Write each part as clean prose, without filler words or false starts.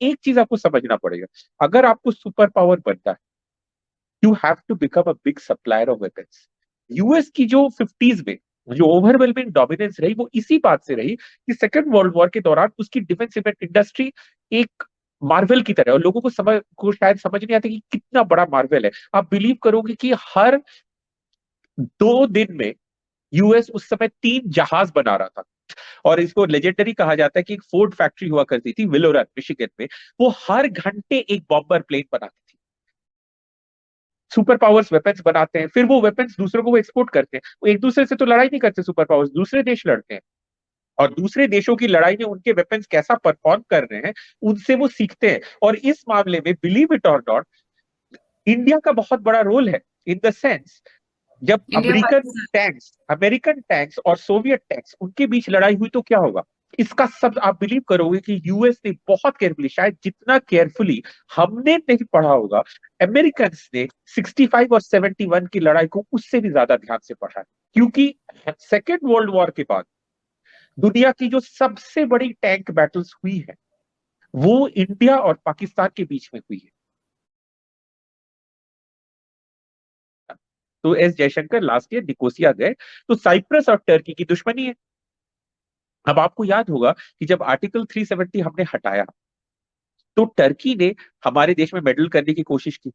एक चीज आपको समझना पड़ेगा, अगर आपको सुपर पावर बनना है, you have to become a big supplier of weapons. US की जो 50s में जो ओवरवेलमिंग डोमिनेंस रही, वो इसी बात से रही कि सेकेंड वर्ल्ड वॉर के दौरान उसकी डिफेंस इंडस्ट्री एक मार्वल की तरह, और लोगों को शायद समझ नहीं आता कि कितना बड़ा मार्वल है। आप बिलीव करोगे कि हर 2 दिन में यूएस उस समय 3 जहाज बना रहा था। और इसको लेजेंडरी कहा जाता है कि एक फोर्ड फैक्ट्री हुआ करती थी विलोरन मिशिगन में, वो हर घंटे एक बॉम्बर प्लेन बनाती थी। सुपर पावर्स वेपन्स बनाते हैं, फिर वो वेपन्स दूसरों को वो एक्सपोर्ट करते हैं। वो एक दूसरे से तो लड़ाई नहीं करते सुपर पावर्स, दूसरे देश लड़ते हैं, और दूसरे देशों की लड़ाई में उनके वेपन्स कैसा परफॉर्म कर रहे हैं उनसे वो सीखते हैं। और इस मामले में बिलीव इट और नॉट, इंडिया का बहुत बड़ा रोल है, इन द सेंस जब इंडिया पाकिस्तान। अमेरिकन टैंक्स और सोवियत टैंक्स उनके बीच लड़ाई हुई तो क्या होगा। इसका सब आप बिलीव करोगे कि यूएस ने बहुत केयरफुली, शायद जितना केयरफुली हमने नहीं पढ़ा होगा, अमेरिकन ने 65 और 71 की लड़ाई को उससे भी ज्यादा ध्यान से पढ़ा है। क्योंकि सेकेंड वर्ल्ड वॉर के बाद दुनिया की जो सबसे बड़ी टैंक बैटल्स हुई है, वो इंडिया और पाकिस्तान के बीच में हुई है। तो S Jaishankar last year Nicosia गए, तो साइप्रस और टर्की की दुश्मनी है। अब आपको याद होगा कि जब आर्टिकल 370 हमने हटाया, तो टर्की ने हमारे देश में मेडल करने की कोशिश की,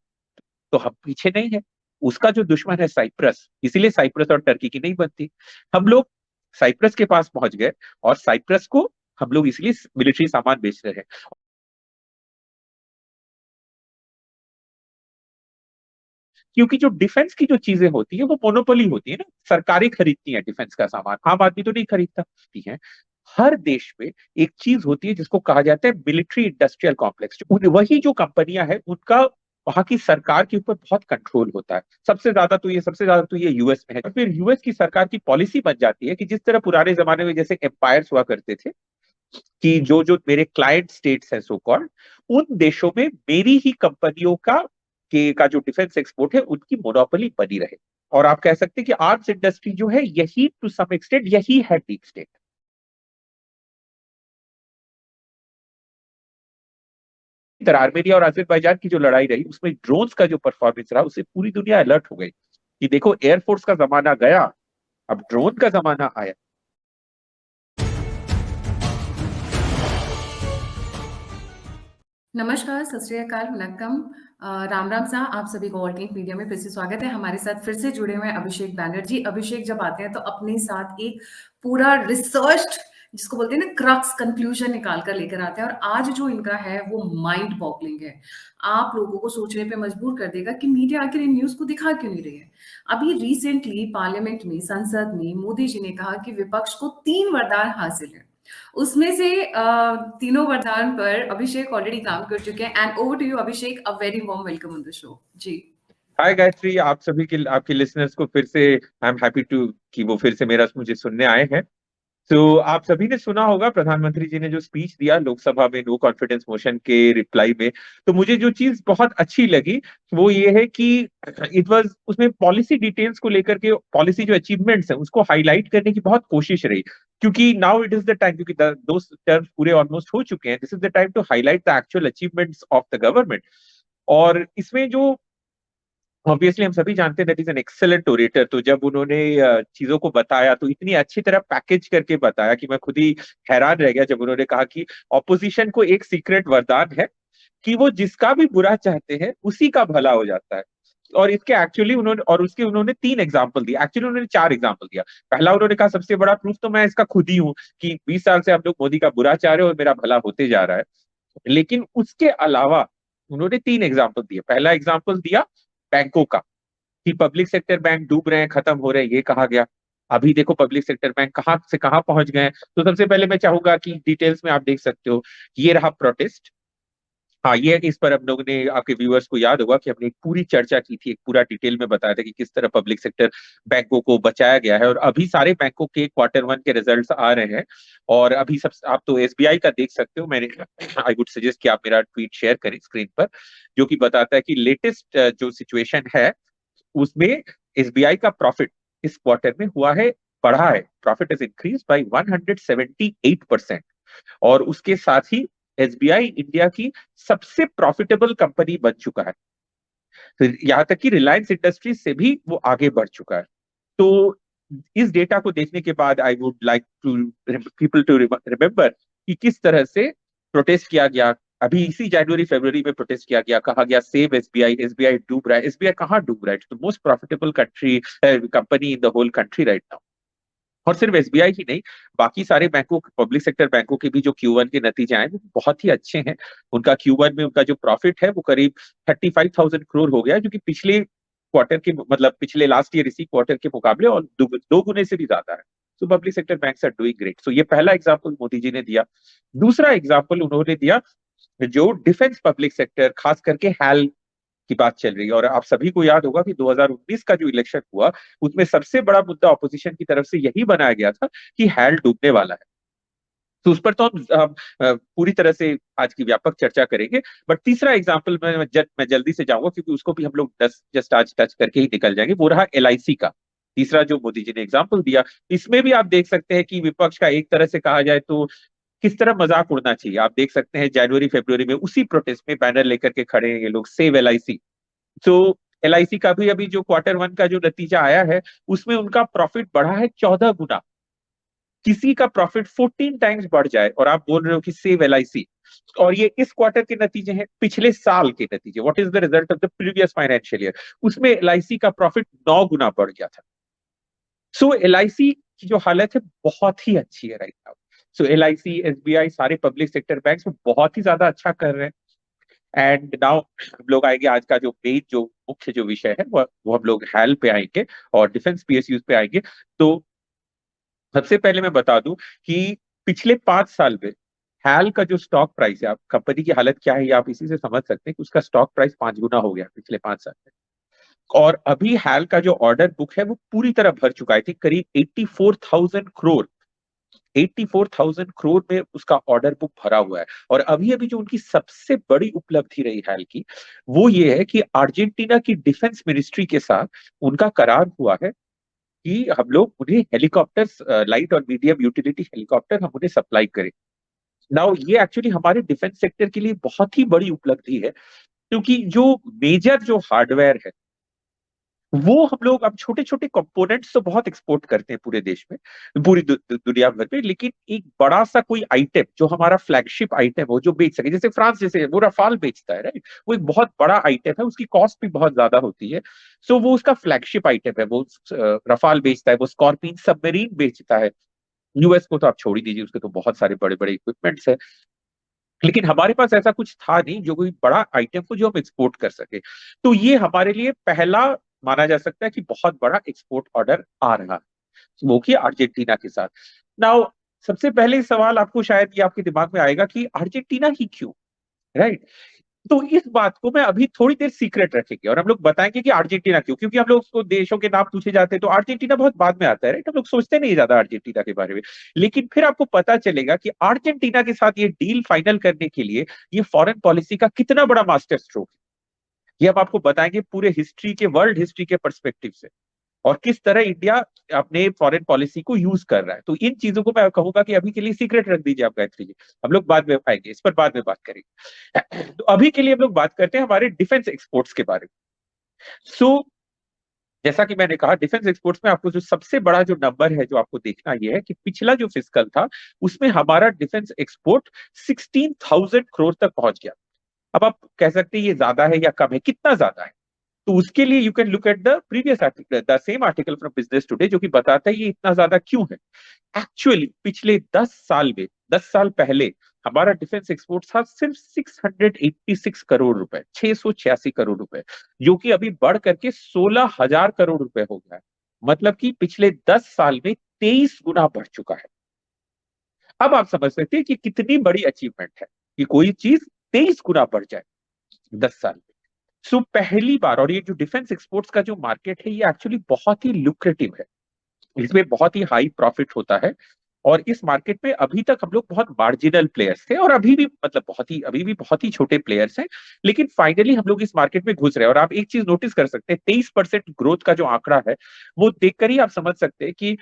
तो हम पीछे नहीं है। उसका जो दुश्मन है साइप्रस, इसीलिए साइप्रस और टर्की की नहीं बनती। हम लोग साइप्रस के पास पहुंच गए, और साइप्रस को हम लोग इसलिए मिलिट्री सामान बेच रहे हैं, क्योंकि जो डिफेंस की जो चीजें होती है वो मोनोपोली होती है ना, सरकारें खरीदती हैं डिफेंस का सामान, आम आदमी तो नहीं खरीदता है। हर देश में एक चीज होती है जिसको कहा जाता है मिलिट्री इंडस्ट्रियल कॉम्प्लेक्स। वही जो कंपनियां हैं उनका वहां की सरकार के ऊपर बहुत कंट्रोल होता है। सबसे ज्यादा तो ये यूएस में है। और फिर यूएस की सरकार की पॉलिसी बन जाती है कि जिस तरह पुराने जमाने में जैसे एम्पायर्स हुआ करते थे, कि जो जो मेरे क्लाइंट स्टेट्स हैं सो कॉल्ड, उन देशों में मेरी ही कंपनियों का जो डिफेंस एक्सपोर्ट है उनकी मोनोपोली बनी रहे। और आप कह सकते हैं कि आर्म्स इंडस्ट्री जो है यही टू सम एक्सटेंट यही है डीप स्टेट। इधर आर्मेनिया और अजरबैजान की जो लड़ाई रही, उसमें ड्रोन्स का जो परफॉर्मेंस रहा, उससे पूरी दुनिया अलर्ट हो गई कि देखो एयरफोर्स का जमाना गया, अब ड्रोन का जमाना आया। नमस्कार, सत श्री अकाल, वनक्कम। राम राम सा, आप सभी को ऑल्टरनेट मीडिया में फिर से स्वागत है। हमारे साथ फिर से जुड़े हुए हैं अभिषेक बैनर्जी। अभिषेक जब आते हैं तो अपने साथ एक पूरा रिसर्च्ड, जिसको बोलते हैं ना, क्रक्स कंक्लूजन निकाल कर लेकर आते हैं। और आज जो इनका है वो माइंड बॉगलिंग है। आप लोगों को सोचने पे मजबूर कर देगा कि मीडिया आखिर इन न्यूज को दिखा क्यों नहीं रही है। अभी रिसेंटली पार्लियामेंट में, संसद में मोदी जी ने कहा कि विपक्ष को 3 वरदान हासिल है। उसमें से तीनों वरदान पर अभिषेक ऑलरेडी काम कर चुके हैं। And over to you Abhishek, a very warm welcome on the show ji. Hi Gayatri, आप सभी के आपके लिसनर्स को फिर से आई एम हैप्पी टू कि वो फिर से मेरा मुझे सुनने आए हैं। तो आप सभी ने सुना होगा प्रधानमंत्री जी ने जो स्पीच दिया लोकसभा में नो कॉन्फिडेंस मोशन के रिप्लाई में। तो मुझे जो चीज बहुत अच्छी लगी वो ये है कि इट वाज उसमें पॉलिसी डिटेल्स को लेकर के, पॉलिसी जो अचीवमेंट्स है उसको हाईलाइट करने की बहुत कोशिश रही। क्योंकि now it is the time, क्योंकि दो टर्म्स पूरे ऑलमोस्ट हो चुके हैं, this is the time to highlight the actual achievements of the government. और इसमें जो ऑब्वियसली हम सभी जानते हैं that is an excellent orator, तो जब उन्होंने चीजों को बताया तो इतनी अच्छी तरह पैकेज करके बताया कि मैं खुद ही हैरान रह गया जब उन्होंने कहा कि ऑपोजिशन को एक सीक्रेट वरदान है कि वो जिसका भी बुरा चाहते हैं उसी का भला हो जाता है। और इसके एक्चुअली उन्होंने, और उसके उन्होंने 3 एग्जाम्पल दिए, एक्चुअली उन्होंने 4 एग्जाम्पल दिया। पहला उन्होंने कहा सबसे बड़ा प्रूफ तो मैं इसका खुद ही हूँ, कि 20 साल से आप लोग मोदी का बुरा चाह रहे हो और मेरा भला होते जा रहा है। लेकिन उसके अलावा उन्होंने 3 एग्जाम्पल दिए। पहला एग्जाम्पल दिया बैंकों का, कि पब्लिक सेक्टर बैंक डूब रहे हैं, खत्म हो रहे हैं, ये कहा गया। अभी देखो पब्लिक सेक्टर बैंक कहाँ से कहाँ पहुंच गए हैं। तो सबसे पहले मैं चाहूंगा कि डिटेल्स में आप देख सकते हो, ये रहा प्रोटेस्ट। हाँ, ये इस पर हम लोगों ने, आपके व्यूअर्स को याद होगा कि हमने एक पूरी चर्चा की थी, एक पूरा डिटेल में बताया था कि किस तरह पब्लिक सेक्टर बैंकों को बचाया गया है। और अभी सारे बैंकों के क्वार्टर 1 के रिजल्ट्स आ रहे हैं। और अभी सब आप तो एसबीआई का देख सकते हो, मैंने आई वुड सजेस्ट कि आप मेरा ट्वीट शेयर करें स्क्रीन पर, जो कि बताता है कि लेटेस्ट जो सिचुएशन है उसमें एसबीआई का प्रॉफिट इस क्वार्टर में हुआ है, बढ़ा है। Profit is increase by 178%। और उसके साथ ही एसबीआई इंडिया की सबसे प्रॉफिटेबल कंपनी बन चुका है। फिर यहाँ तक कि रिलायंस इंडस्ट्रीज से भी वो आगे बढ़ चुका है। तो इस डेटा को देखने के बाद I would like to people to remember कि किस तरह से प्रोटेस्ट किया गया। अभी इसी जनवरी फरवरी में प्रोटेस्ट किया गया, कहा गया सेव एसबीआई, एसबीआई डूब रहा है। एसबीआई कहाँ डूब रहा है? It's the most profitable country company in the whole country right now. और सिर्फ एसबीआई ही नहीं, बाकी सारे बैंकों, पब्लिक सेक्टर बैंकों के भी जो Q1 के नतीजे आए वो बहुत ही अच्छे हैं। उनका Q1 में उनका जो प्रॉफिट है वो करीब 35,000 करोड़ हो गया, जो कि पिछले क्वार्टर के, मतलब पिछले लास्ट ईयर इसी क्वार्टर के मुकाबले और दो गुने से भी ज्यादा है। तो public sector banks are doing great. So ये पहला एग्जाम्पल मोदी जी ने दिया। दूसरा एग्जाम्पल उन्होंने दिया जो डिफेंस पब्लिक सेक्टर, खास करके हैल की बात चल रही है। और आप सभी को याद होगा कि 2019 का जो इलेक्शन हुआ उसमें सबसे बड़ा मुद्दा ऑपोजिशन की तरफ से यही बनाया गया था कि हैल डूबने वाला है। तो उस पर तो हम पूरी तरह से आज की व्यापक चर्चा करेंगे। बट तीसरा एग्जाम्पल मैं जल्दी से जाऊंगा क्योंकि उसको भी हम लोग जस्ट आज टच करके ही निकल जाएंगे। वो रहा एलआईसी का, तीसरा जो मोदी जी ने एग्जाम्पल दिया। इसमें भी आप देख सकते हैं कि विपक्ष का एक तरह से कहा जाए तो किस तरह मजाक उड़ना चाहिए। आप देख सकते हैं जनवरी फरवरी में उसी प्रोटेस्ट में बैनर लेकर के खड़े हैं ये लोग, सेव एलआईसी। तो एलआईसी का भी अभी जो Q1 का जो नतीजा आया है उसमें उनका प्रॉफिट बढ़ा है 14 गुना। किसी का प्रॉफिट 14 टाइम्स बढ़ जाए और आप बोल रहे हो कि सेव एलआईसी। और ये इस क्वार्टर के नतीजे हैं, पिछले साल के नतीजे, what is the result of the previous financial year, उसमें एलआईसी का प्रॉफिट 9 गुना बढ़ गया था। सो एलआईसी की जो हालत है बहुत ही अच्छी है राइट नाउ। सो एलआईसी, एसबीआई, सारे पब्लिक सेक्टर बैंक्स बहुत ही ज्यादा अच्छा कर रहे हैं। एंड नाउ हम लोग आएंगे आज का जो मेन, जो मुख्य जो विषय है वो हम लोग हैल पे आएंगे और डिफेंस पीएसयूज पे आएंगे। तो सबसे पहले मैं बता दूं कि पिछले 5 साल में हैल का जो स्टॉक प्राइस है, आप कंपनी की हालत क्या है ये आप इसी से समझ सकते हैं कि उसका स्टॉक प्राइस 5 गुना हो गया पिछले 5 साल में। और अभी हैल का जो ऑर्डर बुक है वो पूरी तरह भर चुका है, थी करीब 84,000 करोड़। 84,000 करोड़ में उसका ऑर्डर बुक भरा हुआ है। और अभी अभी जो उनकी सबसे बड़ी उपलब्धि रही हाल की, वो ये है कि अर्जेंटीना की डिफेंस मिनिस्ट्री के साथ उनका करार हुआ है कि हम लोग उन्हें हेलीकॉप्टर्स, लाइट और मीडियम यूटिलिटी हेलीकॉप्टर हम उन्हें सप्लाई करें। नाउ ये एक्चुअली हमारे डिफेंस सेक्टर के लिए बहुत ही बड़ी उपलब्धि है, क्योंकि जो मेजर जो हार्डवेयर है वो हम लोग अब छोटे छोटे कंपोनेंट्स तो बहुत एक्सपोर्ट करते हैं पूरे देश में, पूरी दुनिया भर में। लेकिन एक बड़ा सा कोई आइटम जो हमारा फ्लैगशिप आइटम हो, जो बेच सके, जैसे फ्रांस जैसे वो रफाल बेचता है राइट, वो एक बहुत बड़ा आइटम है, उसकी कॉस्ट भी बहुत ज्यादा होती है। सो वो उसका फ्लैगशिप आइटम है, वो रफाल बेचता है, वो स्कॉर्पियन सबमरीन बेचता है। यूएस को तो आप छोड़ ही दीजिए, उसके तो बहुत सारे बड़े बड़े इक्विपमेंट्स है। लेकिन हमारे पास ऐसा कुछ था नहीं जो कोई बड़ा आइटम को जो हम एक्सपोर्ट कर सके। तो ये हमारे लिए पहला माना जा सकता है कि बहुत बड़ा एक्सपोर्ट ऑर्डर आ रहा है, वो कि अर्जेंटीना के साथ। नाउ सबसे पहले सवाल आपको शायद ये आपके दिमाग में आएगा कि अर्जेंटीना ही क्यों, राइट? तो इस बात को मैं अभी थोड़ी देर सीक्रेट रखेंगे और हम लोग बताएंगे कि अर्जेंटीना क्यों। क्योंकि हम लोग को देशों के नाम पूछे जाते हैं तो अर्जेंटीना बहुत बाद में आता है राइट, हम लोग सोचते नहीं ज्यादा अर्जेंटीना के बारे में। लेकिन फिर आपको पता चलेगा कि अर्जेंटीना के साथ ये डील फाइनल करने के लिए ये फॉरेन पॉलिसी का कितना बड़ा मास्टर स्ट्रोक है, ये हम आपको बताएंगे पूरे हिस्ट्री के, वर्ल्ड हिस्ट्री के परस्पेक्टिव से, और किस तरह इंडिया अपने फॉरेन पॉलिसी को यूज कर रहा है। तो इन चीजों को मैं कहूंगा कि अभी के लिए सीक्रेट रख दीजिए आप गायत्री जी, हम लोग बाद में आएंगे, इस पर बाद में बात करेंगे। तो अभी के लिए हम लोग बात करते हैं हमारे डिफेंस एक्सपोर्ट्स के बारे में। सो जैसा कि मैंने कहा, डिफेंस एक्सपोर्ट्स में आपको जो सबसे बड़ा जो नंबर है जो आपको देखना यह है कि पिछला जो फिस्कल था उसमें हमारा डिफेंस एक्सपोर्ट 16,000 करोड़ तक पहुंच गया। अब आप कह सकते हैं ये ज्यादा है या कम है, कितना ज्यादा है? तो उसके लिए you can look at the previous article, the same article from business today, जो कि बताता है ये इतना ज्यादा क्यों है। एक्चुअली पिछले 10 साल में, 10 साल पहले हमारा डिफेंस एक्सपोर्ट था सिर्फ 686 करोड़ रुपए, 686 करोड़ रुपए, जो कि अभी बढ़ करके 16,000 करोड़ रुपए हो गया है। मतलब कि पिछले 10 साल में 23 गुना बढ़ चुका है। अब आप समझ सकते हैं कि कितनी बड़ी अचीवमेंट है कि कोई चीज 23 गुना बढ़ जाए 10 साल में। सो पहली बार, और ये जो डिफेंस एक्सपोर्ट्स का जो मार्केट है ये एक्चुअली बहुत ही लुक्रेटिव है, इसमें बहुत ही हाई प्रॉफिट होता है। और इस मार्केट में अभी तक हम लोग बहुत मार्जिनल प्लेयर्स थे, और अभी भी मतलब अभी भी बहुत ही छोटे प्लेयर्स हैं। लेकिन फाइनली हम लोग इस मार्केट में घुस रहे हैं। और आप एक चीज नोटिस कर सकते हैं, 23% ग्रोथ का जो आंकड़ा है वो देखकर ही आप समझ सकते हैं कि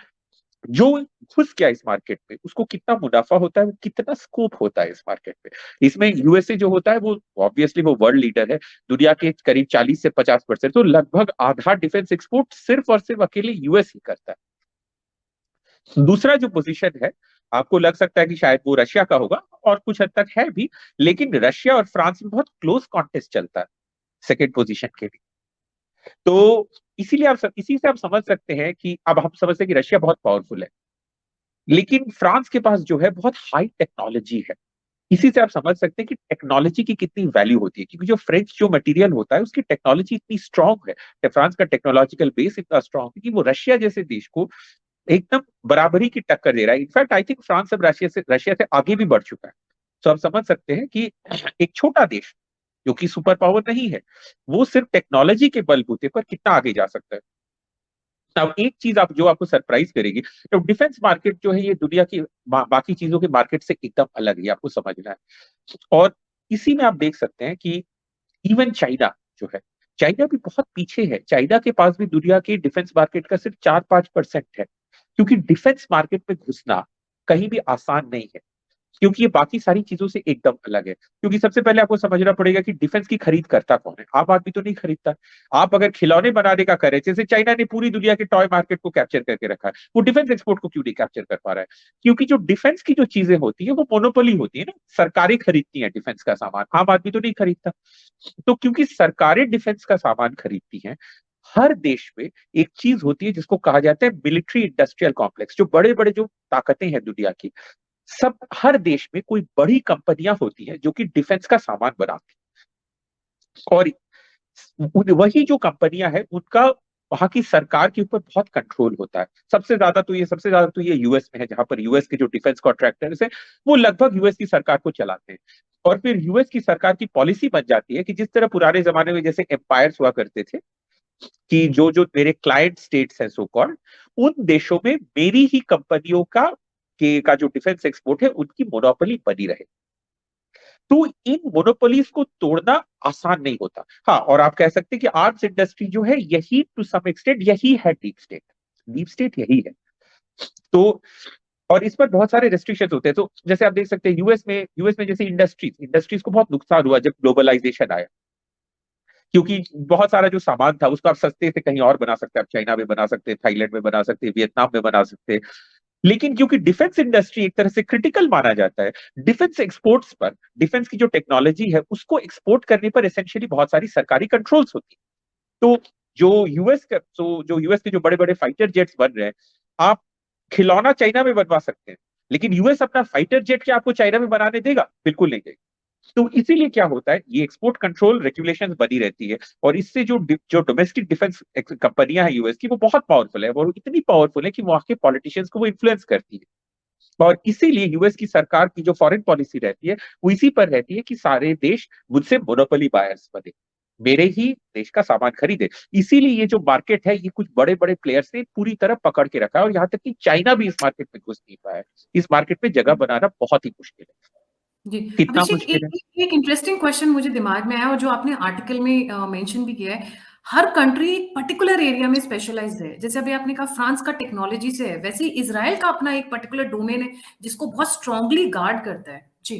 जो घुस गया इस मार्केट में उसको कितना मुनाफा होता है, कितना स्कोप होता है इस मार्केट में। इसमें यूएसए जो होता है वो ऑब्वियसली वो वर्ल्ड लीडर है, दुनिया के करीब 40 से 50%, तो लगभग आधा डिफेंस एक्सपोर्ट सिर्फ और सिर्फ अकेले यूएस ही करता है। दूसरा जो पोजीशन है, आपको लग सकता है कि शायद वो रशिया का होगा, और कुछ हद तक है भी, लेकिन रशिया और फ्रांस में बहुत क्लोज कॉन्टेस्ट चलता है सेकेंड पोजीशन के लिए। तो इसीलिए इसी से आप समझ सकते हैं कि अब हम समझते हैं कि रशिया बहुत पावरफुल है, लेकिन फ्रांस के पास जो है बहुत हाई टेक्नोलॉजी है। इसी से आप समझ सकते हैं कि टेक्नोलॉजी की कितनी वैल्यू होती है, क्योंकि जो फ्रेंच जो मटेरियल होता है उसकी टेक्नोलॉजी इतनी स्ट्रांग है, फ्रांस का टेक्नोलॉजिकल बेस इतना स्ट्रांग है कि वो रशिया जैसे देश को एकदम बराबरी की टक्कर दे रहा है। इनफैक्ट आई थिंक फ्रांस अब रशिया से आगे भी बढ़ चुका है। तो आप समझ सकते हैं कि एक छोटा देश जो कि सुपर पावर नहीं है, वो सिर्फ टेक्नोलॉजी के बलबूते पर कितना आगे जा सकता है। अब एक चीज जो आपको सरप्राइज करेगी, तो डिफेंस मार्केट जो है ये दुनिया की बाकी चीजों के मार्केट से एकदम अलग है, आपको समझना है। और इसी में आप देख सकते हैं कि इवन चाइना जो है, चाइना भी बहुत पीछे है। चाइना के पास भी दुनिया के डिफेंस मार्केट का सिर्फ 4-5% है, क्योंकि डिफेंस मार्केट में घुसना कहीं भी आसान नहीं है, क्योंकि ये बाकी सारी चीजों से एकदम अलग है। क्योंकि सबसे पहले आपको समझना पड़ेगा कि डिफेंस की खरीद करता कौन है, आम आदमी तो नहीं खरीदता। आप अगर खिलौने बनाने का करें, जैसे चाइना ने पूरी दुनिया के टॉय मार्केट को कैप्चर करके रखा है, वो डिफेंस एक्सपोर्ट को क्यों नहीं कैप्चर कर पा रहा है? क्योंकि जो डिफेंस की जो चीजें होती है वो मोनोपोली होती है ना, सरकारें खरीदती हैं डिफेंस का सामान, आम आदमी तो नहीं खरीदता। तो क्योंकि सरकारें डिफेंस का सामान खरीदती हैं, हर देश में एक चीज होती है जिसको कहा जाता है मिलिट्री इंडस्ट्रियल कॉम्प्लेक्स। जो बड़े बड़े जो ताकतें हैं दुनिया की, सब हर देश में कोई बड़ी कंपनियां होती हैं जो कि डिफेंस का सामान बनाती हैं, और वही जो कंपनियां हैं उनका वहां की सरकार के ऊपर बहुत कंट्रोल होता है। सबसे ज्यादा तो ये यूएस में है, जहां पर यूएस के जो डिफेंस कॉन्ट्रैक्टर्स हैं वो लगभग यूएस की सरकार को चलाते हैं। और फिर यूएस की सरकार की पॉलिसी बन जाती है कि जिस तरह पुराने जमाने में जैसे एम्पायर्स हुआ करते थे, कि जो जो मेरे क्लाइंट स्टेट्स हैं सो कॉल्ड, उन देशों में मेरी ही कंपनियों का जो डिफेंस एक्सपोर्ट है उनकी मोनोपोली बनी रहे। तो इन मोनोपोलीज को तोड़ना आसान नहीं होता। हाँ, और आप कह सकते हैं कि आर्म्स इंडस्ट्री जो है यही टू सम एक्सटेंट यही है डीप स्टेट। डीप स्टेट यही है। तो और इस पर बहुत सारे रेस्ट्रिक्शंस होते हैं। तो जैसे आप देख सकते हैं यूएस में जैसे इंडस्ट्रीज को बहुत नुकसान हुआ जब ग्लोबलाइजेशन आया, क्योंकि बहुत सारा जो सामान था उसको आप सस्ते से कहीं और बना सकते हैं, आप चाइना में बना सकते हैं, थाईलैंड में बना सकते हैं, वियतनाम में बना सकते हैं। लेकिन क्योंकि डिफेंस इंडस्ट्री एक तरह से क्रिटिकल माना जाता है, डिफेंस एक्सपोर्ट्स पर, डिफेंस की जो टेक्नोलॉजी है उसको एक्सपोर्ट करने पर एसेंशियली बहुत सारी सरकारी कंट्रोल्स होती है। तो जो यूएस के जो बड़े बड़े फाइटर जेट्स बन रहे हैं, आप खिलौना चाइना में बनवा सकते हैं, लेकिन यूएस अपना फाइटर जेट क्या आपको चाइना में बनाने देगा? बिल्कुल नहीं देगा। तो इसीलिए क्या होता है, ये एक्सपोर्ट कंट्रोल रेगुलेशंस बनी रहती है, और इससे जो डोमेस्टिक डिफेंस कंपनियां हैं यूएस की, वो बहुत पावरफुल है, और इतनी पावरफुल है कि वहां के पॉलिटिशियंस को वो इन्फ्लुएंस करती है। और इसीलिए यूएस की सरकार की जो फॉरेन पॉलिसी रहती है वो इसी पर रहती है कि सारे देश मुझसे मोनोपोली बायर्स बने, मेरे ही देश का सामान खरीदे। इसीलिए ये जो मार्केट है ये कुछ बड़े बड़े प्लेयर्स ने पूरी तरह पकड़ के रखा है, और यहाँ तक कि चाइना भी इस मार्केट में घुस नहीं पाया है। इस मार्केट में जगह बनाना बहुत ही मुश्किल है। जी, कितना अभिषेक मुश्किल है? एक इंटरेस्टिंग क्वेश्चन मुझे दिमाग में आया और जो आपने आर्टिकल में मेंशन भी किया है, हर कंट्री एक पर्टिकुलर एरिया में स्पेशलाइज्ड है। जैसे अभी आपने कहा फ्रांस का टेक्नोलॉजी से है, वैसे ही इज़राइल का अपना एक पर्टिकुलर डोमेन है, जिसको बहुत स्ट्रांगली गार्ड करता है। जी।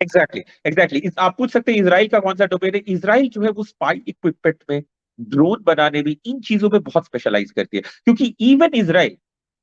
एग्जैक्टली आप पूछ सकते हैं इसराइल का कौन सा डोमेन है। इसराइल जो है वो स्पाई इक्विपमेंट में, ड्रोन बनाने में, इन चीजों में बहुत स्पेशलाइज करती है। क्योंकि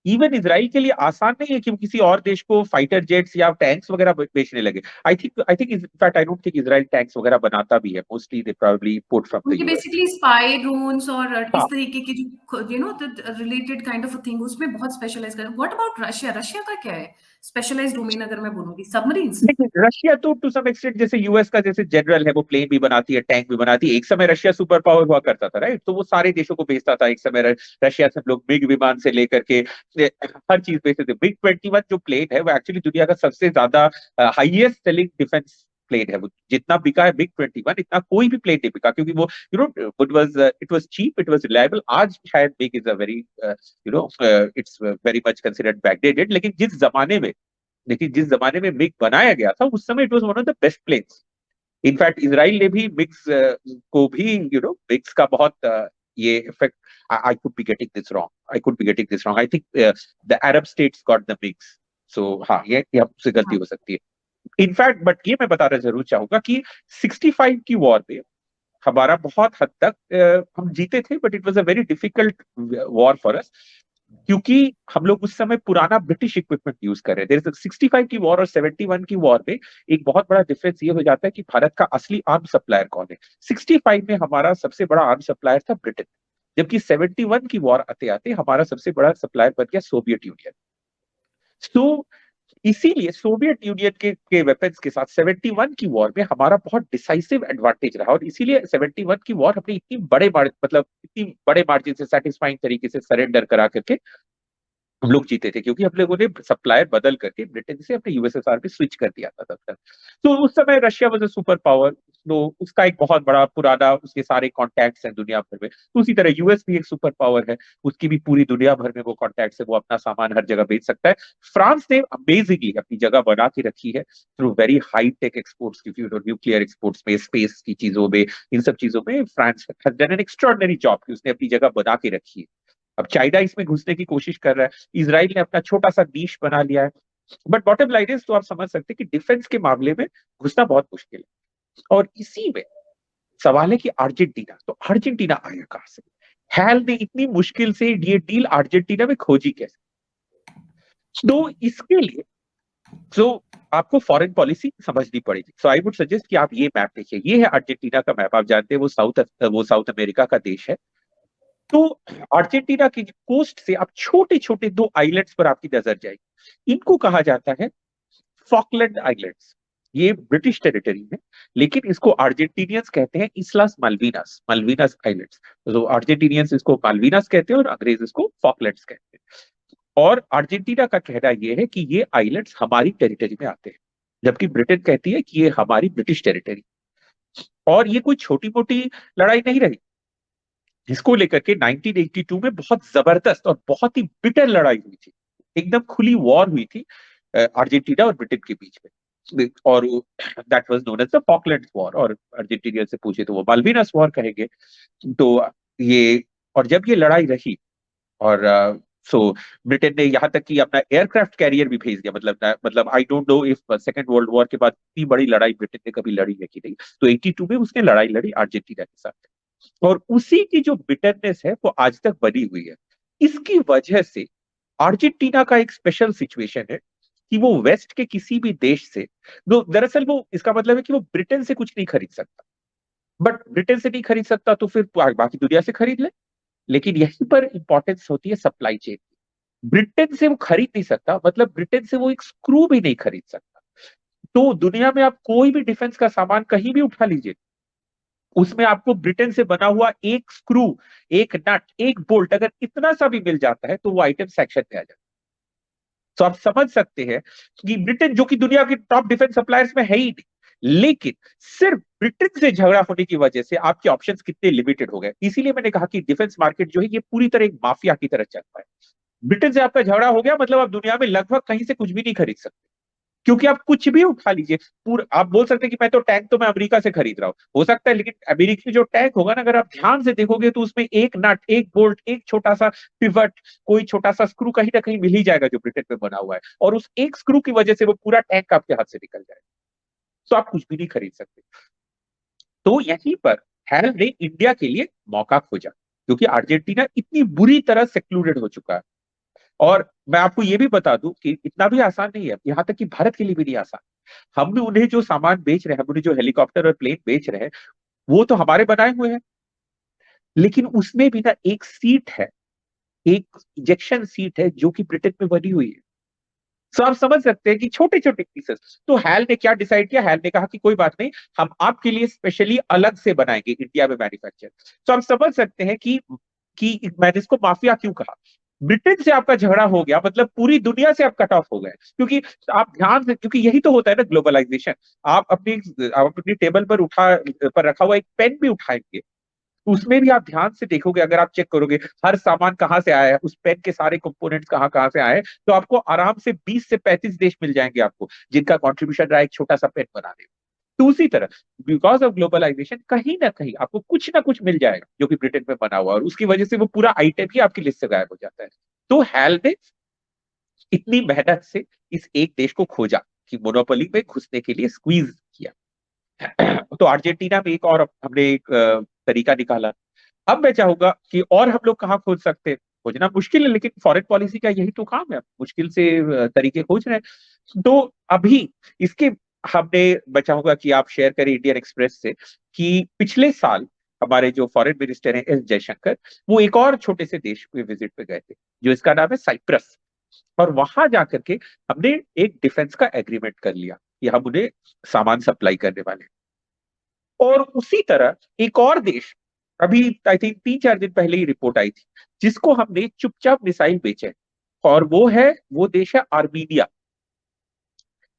इवन इसराइल के लिए आसान नहीं है कि वो किसी और देश को फाइटर जेट्स या टैंक्स वगैरह बेचने लगे। I think in fact I don't think Israel tanks वगैरह बनाता भी है, mostly they probably import from the उनके यूएस। बेसिकली स्पाई ड्रोन्स और इस हाँ, तरीके की जो related kind of a thing उसमें बहुत स्पेशलाइज कर। What about Russia? रशिया का क्या है स्पेशलाइज्ड डोमेन अगर मैं बोलूँगी? सबमरीन्स? लेकिन रशिया तो टू सम एक्सटेंट जैसे यूएस का जैसे जनरल है, वो प्लेन भी बनाती है, टैंक भी बनाती है। एक समय रशिया सुपर पावर हुआ करता था, राइट? तो वो सारे देशों को भेजता था। एक समय रशिया से हम लोग मिग विमान से लेकर के हर चीज भेजते थे। मिग 21 जो प्लेन है वो एक्चुअली दुनिया का सबसे ज्यादा हाईएस्ट सेलिंग डिफेंस प्लेन है। वो जितना बिका है मिग 21, इतना कोई भी प्लेन नहीं बिका, क्योंकि वो it was cheap, it was reliable. आज शायद MiG is a very it's very much considered backdated, लेकिन जिस जमाने में मिग बनाया गया था उस समय it was one of the best planes. In fact Israel ने भी मिग्स को भी मिग्स का बहुत ये effect, I could be getting this wrong, I think the Arab states got the MiGs. So हाँ, ये हमसे गलती हाँ। हो सकती है इनफैक्ट। बट ये मैं बताना जरूर चाहूंगा कि 65 की वॉर में हमारा बहुत हद तक हम जीते थे, but it was a very difficult war for us, क्योंकि हम लोग उस समय पुराना ब्रिटिश इक्विपमेंट यूज कर रहे थे। 65 की वॉर और 71 की वॉर में एक बहुत बड़ा डिफरेंस ये हो जाता है कि भारत का असली आर्म सप्लायर कौन है। 65 में हमारा सबसे बड़ा आर्म सप्लायर था ब्रिटेन, जबकि 71 की वॉर आते आते हमारा सबसे बड़ा सप्लायर बन गया सोवियत यूनियन। तो इसीलिए सोवियत यूनियन के वेपन्स के साथ 71 की वॉर में हमारा बहुत डिसाइसिव एडवांटेज रहा, और इसीलिए 71 की वॉर अपनी इतनी बड़े मार्जिन से सेटिस्फाइंग तरीके से सरेंडर करा करके हम लोग जीते थे, क्योंकि हम लोगों ने सप्लायर बदल करके ब्रिटेन से अपने यूएसएसआर पे स्विच कर दिया था तब तक। तो उस समय Russia was a super power, तो उसका एक बहुत बड़ा पुराना उसके सारे कॉन्टैक्ट्स हैं दुनिया भर में। तो उसी तरह यूएस भी एक सुपर पावर है, उसकी भी पूरी दुनिया भर में वो कॉन्टैक्ट्स है, वो अपना सामान हर जगह बेच सकता है। फ्रांस ने अमेजिंगली अपनी जगह बना के रखी है through very high tech exports, क्योंकि न्यूक्लियर एक्सपोर्ट्स में, स्पेस की चीजों में, इन सब चीजों में France has done an extraordinary job कि उसने अपनी जगह बना के रखी है। अब चाइना इसमें घुसने की कोशिश कर रहा है, इसराइल ने अपना छोटा सा नीश बना लिया है। बट बॉटम लाइन इज, तो आप समझ सकते हैं कि डिफेंस के मामले में घुसना बहुत मुश्किल है। और इसी में सवाल है कि अर्जेंटीना, तो अर्जेंटीना आया कहां से? हैल ने इतनी मुश्किल से ये डील अर्जेंटीना में खोजी कैसे? तो इसके लिए तो आपको फॉरेन पॉलिसी समझनी पड़ेगी। सो आई वुड सजेस्ट कि आप ये मैप देखिए, ये है अर्जेंटीना का मैप। आप जानते हैं वो साउथ अमेरिका का देश है। तो अर्जेंटीना की कोस्ट से आप छोटे छोटे दो आइलैंड्स पर आपकी नजर जाएगी, इनको कहा जाता है फॉकलैंड आइलैंड्स। ये ब्रिटिश टेरिटरी है, लेकिन इसको अर्जेंटीनियंस कहते हैं इसलास मालविनास, मालविनास आइलैंड्स। तो अर्जेंटीनियंस इसको मालविनास कहते हैं और अंग्रेज इसको फॉकलैंड्स कहते हैं। और अर्जेंटीना का कहना यह है कि ये आइलैंड्स हमारी टेरिटरी में आते हैं, जबकि ब्रिटेन कहती है कि ये हमारी ब्रिटिश टेरिटरी। और ये कोई छोटी मोटी लड़ाई नहीं रही, जिसको लेकर के 1982 में बहुत जबरदस्त और बहुत ही बिटर लड़ाई हुई थी, एकदम खुली वॉर हुई थी अर्जेंटीना और ब्रिटेन के बीच में। और that was known as the Falklands war, और अर्जेंटीनियन से पूछे तो वो मालविनास वॉर कहेंगे। तो ये, और जब ये लड़ाई रही, और सो ब्रिटेन ने यहाँ तक कि अपना एयरक्राफ्ट कैरियर भी भेज दिया। मतलब I don't know if second world war के बाद इतनी बड़ी लड़ाई ब्रिटेन ने कभी लड़ी है कि नहीं। तो 82 में उसने लड़ाई लड़ी अर्जेंटीना के साथ, और उसी की जो बिटरनेस है वो आज तक बनी हुई है। इसकी वजह से अर्जेंटीना का एक स्पेशल सिचुएशन है कि वो वेस्ट के किसी भी देश से, वो दरअसल वो, इसका मतलब है कि वो ब्रिटेन से कुछ नहीं खरीद सकता। बट ब्रिटेन से नहीं खरीद सकता तो फिर बाकी दुनिया से खरीद ले। लेकिन यहीं पर इंपॉर्टेंस होती है सप्लाई चेन। ब्रिटेन से वो खरीद नहीं सकता, मतलब ब्रिटेन से वो एक स्क्रू भी नहीं खरीद सकता। तो दुनिया में आप कोई भी डिफेंस का सामान कहीं भी उठा लीजिए, उसमें आपको ब्रिटेन से बना हुआ एक स्क्रू, एक नट, एक बोल्ट अगर इतना सा भी मिल जाता है तो वो आइटम सेक्शन में आ जाता है। तो आप समझ सकते हैं कि ब्रिटेन, जो कि दुनिया के टॉप डिफेंस सप्लायर्स में है ही नहीं, लेकिन सिर्फ ब्रिटेन से झगड़ा होने की वजह से आपके ऑप्शंस कितने लिमिटेड हो गए। इसीलिए मैंने कहा कि डिफेंस मार्केट जो है ये पूरी तरह एक माफिया की तरह चल रहा है। ब्रिटेन से आपका झगड़ा हो गया मतलब आप दुनिया में लगभग कहीं से कुछ भी नहीं खरीद सकते, क्योंकि आप कुछ भी उठा लीजिए। पूरा आप बोल सकते हैं कि मैं तो टैंक तो मैं अमेरिका से खरीद रहा हूँ, हो सकता है, लेकिन अमेरिकी जो टैंक होगा ना, अगर आप ध्यान से देखोगे तो उसमें एक नट, एक बोल्ट, एक छोटा सा पिवट, कोई छोटा सा स्क्रू कहीं ना कहीं मिल ही जाएगा जो ब्रिटेन में बना हुआ है, और उस एक स्क्रू की वजह से वो पूरा टैंक आपके हाथ से निकल जाएगा। तो आप कुछ भी नहीं खरीद सकते। तो यहीं पर हैल ने इंडिया के लिए मौका खोजा, क्योंकि अर्जेंटीना इतनी बुरी तरह सेक्लूडेड हो चुका है। और मैं आपको ये भी बता दूं कि इतना भी आसान नहीं है, यहां तक कि भारत के लिए भी नहीं आसान। हम भी उन्हें जो सामान बेच रहे हैं, हम उन्हें जो हेलीकॉप्टर और प्लेन बेच रहे हैं, वो तो हमारे बनाए हुए हैं, लेकिन उसमें भी ना एक सीट है, एक इजेक्शन सीट है जो कि ब्रिटेन में बनी हुई है। तो आप समझ सकते हैं कि छोटे छोटे पीसेस। तो हैल ने क्या डिसाइड किया, हैल ने कहा कि कोई बात नहीं, हम आपके लिए स्पेशली अलग से बनाएंगे इंडिया में मैन्युफैक्चर। तो आप समझ सकते हैं कि मैंने इसको माफिया क्यों कहा। ब्रिटेन से आपका झगड़ा हो गया मतलब पूरी दुनिया से आप कट ऑफ हो गए, क्योंकि आप ध्यान से, क्योंकि यही तो होता है ना ग्लोबलाइजेशन। आप अपनी टेबल पर रखा हुआ एक पेन भी उठाएंगे, उसमें भी आप ध्यान से देखोगे, अगर आप चेक करोगे हर सामान कहाँ से आया है, उस पेन के सारे कंपोनेंट्स कहाँ कहाँ से आए हैं, तो आपको आराम से 20 से 35 देश मिल जाएंगे आपको, जिनका कंट्रीब्यूशन रहा है एक छोटा सा पेन बनाने में। तो उसी तरह बिकॉज ऑफ ग्लोबलाइजेशन कहीं ना कहीं आपको कुछ ना कुछ मिल जाएगा जो कि ब्रिटेन में बना हुआ, और उसकी वजह से वो पूरा आइटम ही आपकी लिस्ट से गायब हो जाता है। तो हेल ने इतनी मेहनत से इस एक देश को खोजा कि मोनोपोली में घुसने के लिए स्क्वीज किया। तो अर्जेंटीना में एक और हमने एक तरीका निकाला। अब मैं चाहूंगा कि और हम लोग कहाँ खोज सकते हैं। खोजना मुश्किल है, लेकिन फॉरेन पॉलिसी का यही तो काम है, मुश्किल से तरीके खोज रहे हैं। तो अभी इसके हमने, मैं चाहूंगा कि आप शेयर करें इंडियन एक्सप्रेस से कि पिछले साल हमारे जो फॉरेन मिनिस्टर हैं एस जयशंकर, वो एक और छोटे से देश पे विजिट पे गए थे जो इसका नाम है साइप्रस। और वहां जाकर के हमने एक डिफेंस का एग्रीमेंट कर लिया कि हम उन्हें सामान सप्लाई करने वाले हैं। और उसी तरह एक और देश, अभी आई थिंक 3-4 दिन पहले ही रिपोर्ट आई थी, जिसको हमने चुपचाप मिसाइल बेचे, और वो देश है आर्मीनिया।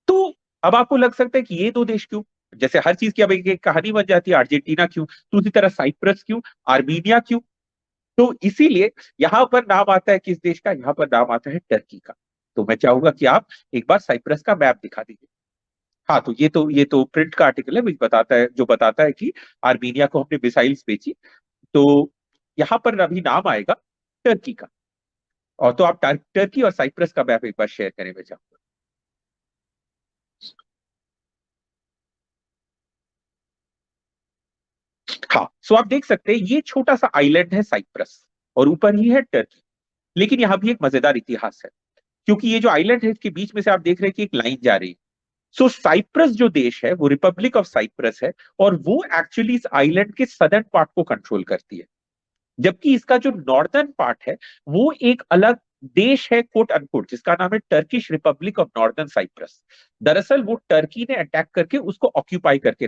तो अब आपको लग सकता है कि ये दो देश क्यों, जैसे हर चीज की अब एक कहानी बन जाती है, अर्जेंटीना क्यों, तो उसी तरह साइप्रस क्यों, आर्मीनिया क्यों। तो इसीलिए यहां पर नाम आता है किस देश का, यहां पर नाम आता है टर्की का। तो मैं चाहूंगा कि आप एक बार साइप्रस का मैप दिखा दीजिए। हाँ, तो ये तो प्रिंट का आर्टिकल है, जो बताता है कि आर्मीनिया को हमने मिसाइल्स बेची। तो यहाँ पर अभी नाम आएगा टर्की का। और तो आप टर्की और साइप्रस का मैप एक बार शेयर करें, मैं चाहूंगा। हाँ, सो आप देख सकते हैं ये छोटा सा आइलैंड है साइप्रस, और ऊपर ही है टर्की। लेकिन यहाँ भी एक मजेदार इतिहास है, क्योंकि ये जो आइलैंड है इसके बीच में से आप देख रहे हैं कि एक लाइन जा रही है। सो साइप्रस जो देश है वो रिपब्लिक ऑफ साइप्रस है, और वो एक्चुअली इस आइलैंड के सदर्न पार्ट को कंट्रोल करती है। जबकि इसका जो नॉर्दर्न पार्ट है वो एक अलग देश है, कोट अनकोट, जिसका नाम है Turkish Republic of Northern Cyprus. दरअसल वो टर्की ने अटैक करके उसको ऑक्यूपाई करके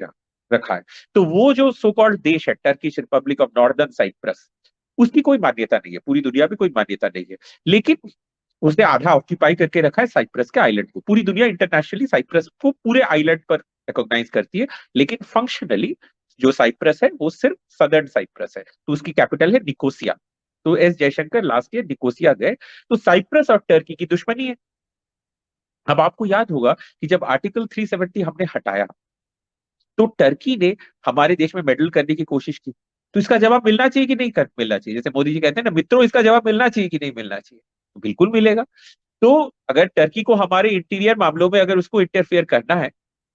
रखा है। तो वो जो सो कॉल्ड देश है Turkish Republic of Northern Cyprus, उसकी कोई मान्यता नहीं है, पूरी दुनिया में कोई मान्यता नहीं है। लेकिन उसने आधा ऑक्यूपाई करके रखा है साइप्रस के आइलैंड को। पूरी दुनिया इंटरनेशनली साइप्रस को पूरे आइलैंड पर रिकॉग्नाइज करती है, लेकिन फंक्शनली जो साइप्रस है वो सिर्फ सदर्न साइप्रस है। तो उसकी कैपिटल है निकोसिया। तो S Jaishankar last year Nicosia गए। तो साइप्रस और टर्की की दुश्मनी है। अब आपको याद होगा कि जब आर्टिकल 370 हमने हटाया, तो टर्की ने हमारे देश में मेडल करने की कोशिश की। तो इसका जवाब मिलना चाहिए कि नहीं कर मिलना चाहिए, जैसे मोदी जी कहते हैं ना, मित्रों इसका जवाब मिलना चाहिए कि नहीं मिलना चाहिए। तो बिल्कुल मिलेगा। तो अगर टर्की को हमारे इंटीरियर मामलों में अगर उसको इंटरफेयर करना है,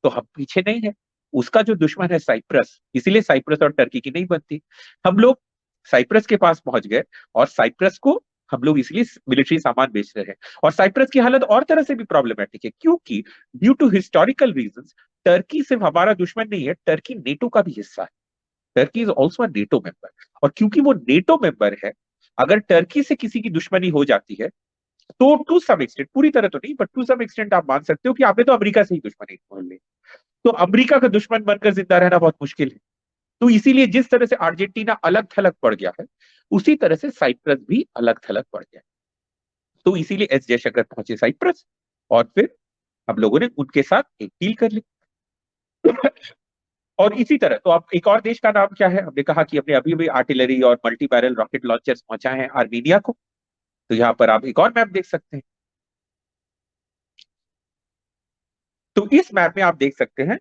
तो हम पीछे नहीं है। उसका जो दुश्मन है साइप्रस, इसीलिए साइप्रस और टर्की की नहीं बनती। हम लोग साइप्रस के पास पहुंच गए, और साइप्रस को हम लोग इसलिए मिलिट्री सामान बेच रहे हैं। और साइप्रस की हालत और तरह से भी प्रॉब्लमेटिक है, क्योंकि due to historical reasons Turkey सिर्फ हमारा दुश्मन नहीं है, टर्की नेटो का भी हिस्सा है। Turkey is also NATO member. और क्योंकि वो नेटो मेंबर है, अगर टर्की से किसी की दुश्मनी हो जाती है, तो टू सम एक्सटेंट, पूरी तरह तो नहीं बट टू सम एक्सटेंट आप मान सकते हो कि आपने तो अमेरिका से ही दुश्मनी मोल ली। तो अमेरिका का दुश्मन बनकर जिंदा रहना बहुत मुश्किल है। तो इसीलिए जिस तरह से अर्जेंटीना अलग थलग पड़ गया है, उसी तरह से साइप्रस भी अलग थलग पड़ गया है। तो इसीलिए एस जयशंकर पहुंचे साइप्रस, और फिर हम लोगों ने उनके साथ एक डील कर ली। और इसी तरह तो आप एक और देश का नाम क्या है, हमने कहा कि हमने अभी भी आर्टिलरी और मल्टी बैरल रॉकेट लॉन्चर्स पहुंचा है आर्मीनिया को। तो यहाँ पर आप एक और मैप देख सकते हैं। तो इस मैप में आप देख सकते हैं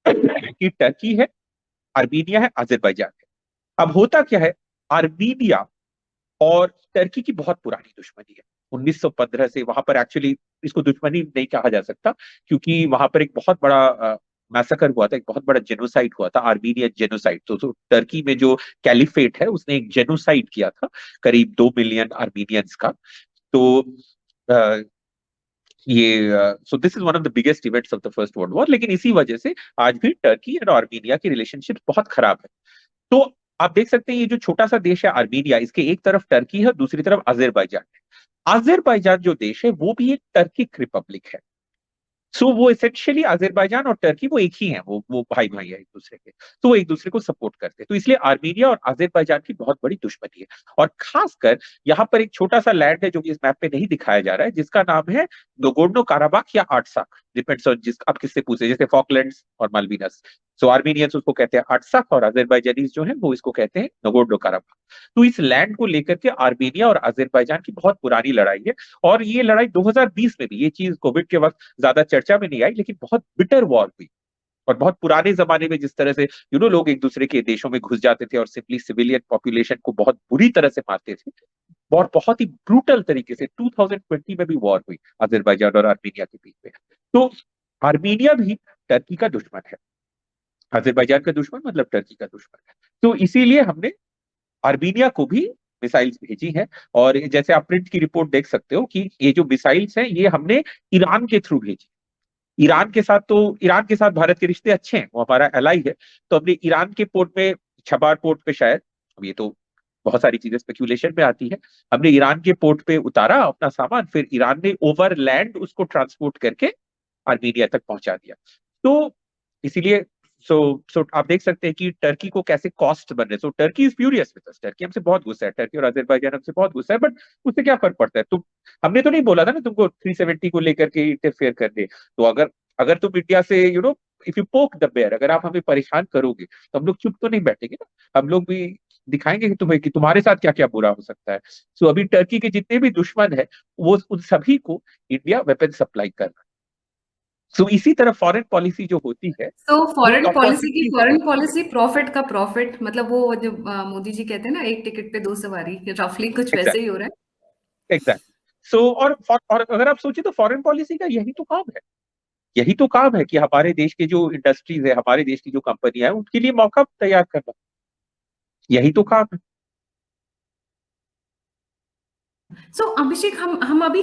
कि टर्की है, आर्मीनिया है, अजरबैजान है। अब होता क्या है, आर्मीनिया और टर्की की बहुत पुरानी दुश्मनी है, 1915 से। वहां पर एक्चुअली इसको दुश्मनी नहीं कहा जा सकता, क्योंकि वहां पर एक बहुत बड़ा मैसेकर हुआ था, एक बहुत बड़ा जेनोसाइड हुआ था, आर्मीनियन जेनोसाइड। तो टर्की में जो कैलिफेट है उसने एक जेनोसाइड किया था करीब 2 मिलियन आर्मीनियंस का। तो ये so this is one of the biggest events of the first world war. लेकिन इसी वजह से आज भी टर्की और आर्मीनिया की रिलेशनशिप बहुत खराब है। तो आप देख सकते हैं ये जो छोटा सा देश है आर्मीनिया, इसके एक तरफ टर्की है, दूसरी तरफ अजरबैजान है। अजरबैजान जो देश है वो भी एक टर्किक रिपब्लिक है। सो वो एसेंशियली अजरबैजान और टर्की वो एक ही है, वो भाई भाई है एक दूसरे के। तो वो एक दूसरे को सपोर्ट करते हैं। तो इसलिए आर्मीनिया और अजरबैजान की बहुत बड़ी दुश्मनी है। और खासकर यहाँ पर एक छोटा सा लैंड है जो कि इस मैप पे नहीं दिखाया जा रहा है, जिसका नाम है नगोर्नो काराबाख या आर्टसाक, डिपेंड्स ऑन जिस आप किससे पूछे, जैसे फॉकलैंड्स और मालविनस। सो आर्मीनियंस उसको कहते हैं आर्टसाक, और अजरबैजानीज जो है वो इसको कहते हैं नगोर्नो काराबाख। तो इस लैंड को लेकर के आर्मीनिया और अजरबैजान की बहुत पुरानी लड़ाई है। और ये लड़ाई 2020 में भी, ये चीज कोविड के वक्त ज्यादा चर्चा में नहीं आई, लेकिन बहुत बिटर वॉर हुई। और बहुत पुराने जमाने में जिस तरह से लोग एक दूसरे के देशों में घुस जाते थे और सिंपली सिविलियन पॉपुलेशन को बहुत बुरी तरह से मारते थे, और बहुत ही ब्रूटल तरीके से 2020 में भी वॉर हुई अजरबैजान और आर्मीनिया के बीच में। तो आर्मीनिया भी टर्की का दुश्मन है, अजरबैजान का दुश्मन मतलब टर्की का दुश्मन है। तो इसीलिए हमने आर्मीनिया को भी मिसाइल्स भेजी है। और जैसे आप प्रिंट की रिपोर्ट देख सकते हो कि ये जो मिसाइल्स हैं ये हमने ईरान के थ्रू भेजी। ईरान के साथ भारत के रिश्ते अच्छे हैं, वो हमारा एलाई है। तो हमने ईरान के पोर्ट में, छबार पोर्ट पे शायद, अब ये तो बहुत सारी चीजें स्पेक्यूलेशन में आती है, हमने ईरान के पोर्ट पे उतारा अपना सामान, फिर ईरान ने ओवरलैंड उसको ट्रांसपोर्ट करके आर्मीनिया तक पहुंचा दिया। तो इसीलिए सो सो आप देख सकते हैं कि टर्की को कैसे कॉस्ट बन रहे। So Turkey is furious with us, Turkey हमसे बहुत गुस्सा है, टर्की और अजरबैजान हमसे बहुत गुस्सा है, बट उससे क्या फर्क पड़ता है? तुम, हमने तो नहीं बोला था ना तुमको 370 को लेकर के इंटरफेयर कर दे। तो अगर अगर तुम इंडिया से इफ यू पोक द बेयर, अगर आप हमें परेशान करोगे तो हम लोग चुप तो नहीं बैठेंगे ना, हम लोग भी दिखाएंगे कि तुम्हें, कि तुम्हारे साथ क्या क्या बुरा हो सकता है। सो अभी टर्की के जितने भी दुश्मन है, वो उन सभी को इंडिया वेपन सप्लाई कर रहा है। सो इसी तरह फॉरेन पॉलिसी जो होती है, तो वो फॉरेन पॉलिसी की opportunities foreign create. Policy profit का प्रॉफिट, मतलब वो जो मोदी जी कहते हैं ना, एक टिकट पे दो सवारी, रफली कुछ वैसे ही हो रहा है। एग्जैक्टली। सो और अगर आप सोचिए तो फॉरेन पॉलिसी का यही तो काम है, यही तो काम है कि हमारे देश के जो इंडस्ट्रीज है, हमारे देश की जो कंपनियां हैं, उनके लिए मौका तैयार करना, यही तो काम है। सो अभिषेक, हम अभी